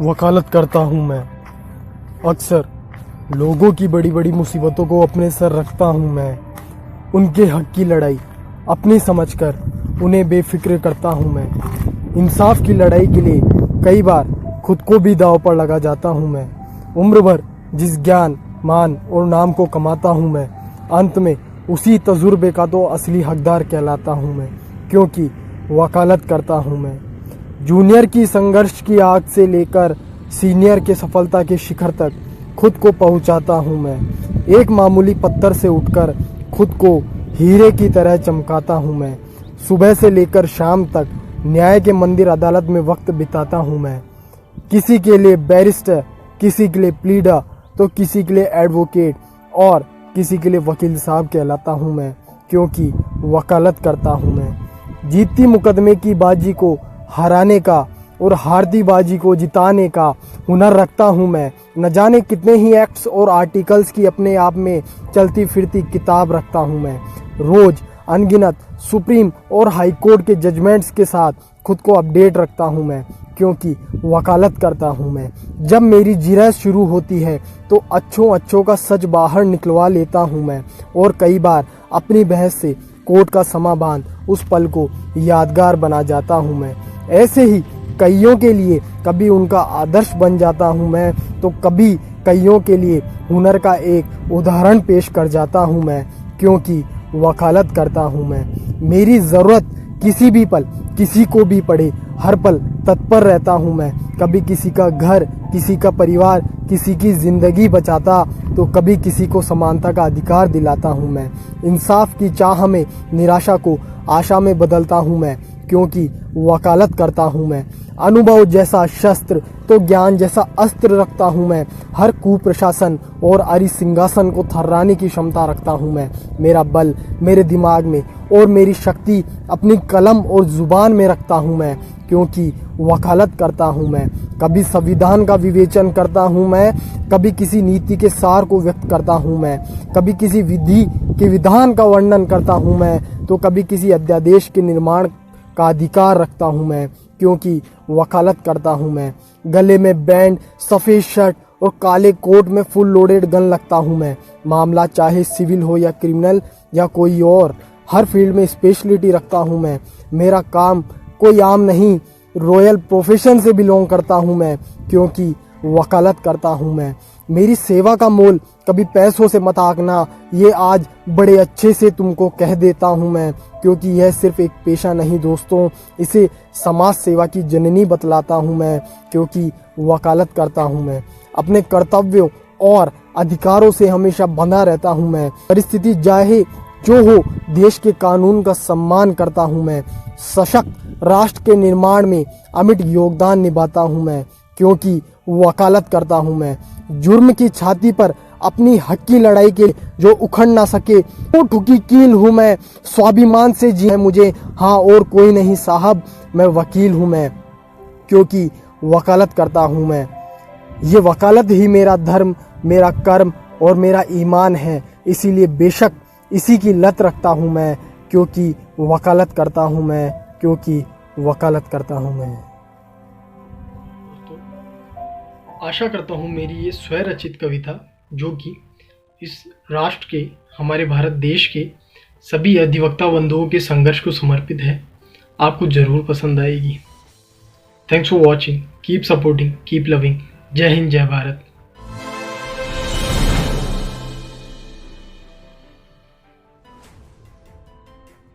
वकालत करता हूँ मैं। अक्सर लोगों की बड़ी बड़ी मुसीबतों को अपने सर रखता हूँ मैं। उनके हक की लड़ाई अपनी समझकर उन्हें बेफिक्र करता हूँ मैं। इंसाफ की लड़ाई के लिए कई बार खुद को भी दांव पर लगा जाता हूँ मैं। उम्र भर जिस ज्ञान, मान और नाम को कमाता हूँ मैं, अंत में उसी तजुर्बे का तो असली हकदार कहलाता हूँ मैं, क्योंकि वकालत करता हूँ मैं। जूनियर की संघर्ष की आग से लेकर सीनियर के सफलता के शिखर तक खुद को पहुँचाता हूँ मैं। एक मामूली पत्थर से उठकर खुद को हीरे की तरह चमकाता हूँ मैं। सुबह से लेकर शाम तक न्याय के मंदिर अदालत में वक्त बिताता हूँ मैं। किसी के लिए बैरिस्टर, किसी के लिए प्लीडर, तो किसी के लिए एडवोकेट और किसी के लिए वकील साहब कहलाता हूँ मैं, क्योंकि वकालत करता हूँ मैं। जीतती मुकदमे की बाजी को हराने का और हारती बाजी को जिताने का हुनर रखता हूँ मैं। न जाने कितने ही एक्ट्स और आर्टिकल्स की अपने आप में चलती फिरती किताब रखता हूँ मैं। रोज अनगिनत सुप्रीम और हाई कोर्ट के जजमेंट्स के साथ खुद को अपडेट रखता हूँ मैं, क्योंकि वकालत करता हूँ मैं। जब मेरी जिरह शुरू होती है तो अच्छों का सच बाहर निकलवा लेता हूँ मैं, और कई बार अपनी बहस से कोर्ट का समाधान उस पल को यादगार बना जाता हूँ मैं। ऐसे ही कईयों के लिए कभी उनका आदर्श बन जाता हूँ मैं, तो कभी कईयों के लिए हुनर का एक उदाहरण पेश कर जाता हूँ मैं, क्योंकि वकालत करता हूँ मैं। मेरी ज़रूरत किसी भी पल किसी को भी पड़े, हर पल तत्पर रहता हूँ मैं। कभी किसी का घर, किसी का परिवार, किसी की ज़िंदगी बचाता, तो कभी किसी को समानता का अधिकार दिलाता हूँ मैं। इंसाफ की चाह में निराशा को आशा में बदलता हूँ मैं, क्योंकि वकालत करता हूँ मैं। अनुभव जैसा शस्त्र तो ज्ञान जैसा अस्त्र रखता हूँ मैं। हर कुप्रशासन और अरि सिंहासन को थर्राने की क्षमता रखता हूँ मैं। मेरा बल मेरे दिमाग में और मेरी शक्ति अपनी कलम और जुबान में रखता हूँ मैं, क्योंकि वकालत करता हूँ मैं। कभी संविधान का विवेचन करता हूँ मैं, कभी किसी नीति के सार को व्यक्त करता हूँ मैं, कभी किसी विधि के विधान का वर्णन करता हूँ मैं, तो कभी किसी अध्यादेश के निर्माण का अधिकार रखता हूँ मैं, क्योंकि वकालत करता हूँ मैं। गले में बैंड, सफ़ेद शर्ट और काले कोट में फुल लोडेड गन लगता हूँ मैं। मामला चाहे सिविल हो या क्रिमिनल या कोई और, हर फील्ड में स्पेशलिटी रखता हूँ मैं। मेरा काम कोई आम नहीं, रॉयल प्रोफेशन से बिलोंग करता हूँ मैं, क्योंकि वकालत करता हूँ मैं। मेरी सेवा का मोल कभी पैसों से मत आंकना, ये आज बड़े अच्छे से तुमको कह देता हूँ मैं, क्योंकि यह सिर्फ एक पेशा नहीं दोस्तों, इसे समाज सेवा की जननी बतलाता हूँ मैं, क्योंकि वकालत करता हूँ मैं। अपने कर्तव्यों और अधिकारों से हमेशा बंधा रहता हूँ मैं। परिस्थिति चाहे जो हो, देश के कानून का सम्मान करता हूँ मैं। सशक्त राष्ट्र के निर्माण में अमिट योगदान निभाता हूँ मैं, क्योंकि वकालत करता हूँ मैं। जुर्म की छाती पर अपनी हक की लड़ाई के जो उखड़ ना सके वो ठुकी कील हूँ मैं। स्वाभिमान से जी है मुझे, हाँ और कोई नहीं साहब, मैं वकील हूँ मैं, क्योंकि वकालत करता हूँ मैं। ये वकालत ही मेरा धर्म, मेरा कर्म और मेरा ईमान है, इसीलिए बेशक इसी की लत रखता हूँ मैं, क्योंकि वकालत करता हूँ मैं, क्योंकि वकालत करता हूँ मैं। आशा करता हूँ मेरी ये स्वरचित कविता, जो कि इस राष्ट्र के, हमारे भारत देश के सभी अधिवक्ता बंधुओं के संघर्ष को समर्पित है, आपको ज़रूर पसंद आएगी। Thanks for watching, keep supporting, keep loving. जय हिंद, जय भारत।